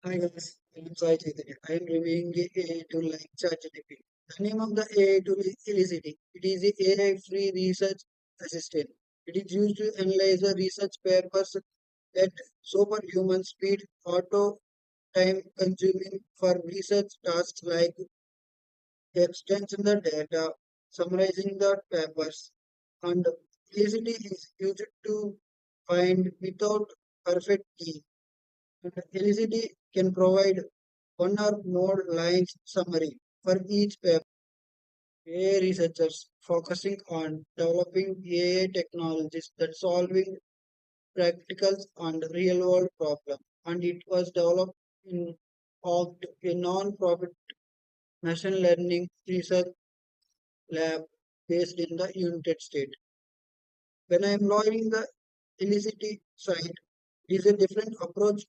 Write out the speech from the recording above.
Hi guys, I'm Sai Chaitanya. I am reviewing the AI tool like ChatGPT. The name of the AI tool is Elicity. It is a AI-free research assistant. It is used to analyze the research papers at superhuman speed, auto time consuming for research tasks like extending the data, summarizing the papers, and Elicity is used to find without perfect key. And Elicity can provide one or more lines summary for each paper. AI researchers focusing on developing AI technologies that solving practical and real world problems. And it was developed in of a non-profit machine learning research lab based in the United States. When I am logging the Elicity site, it is a different approach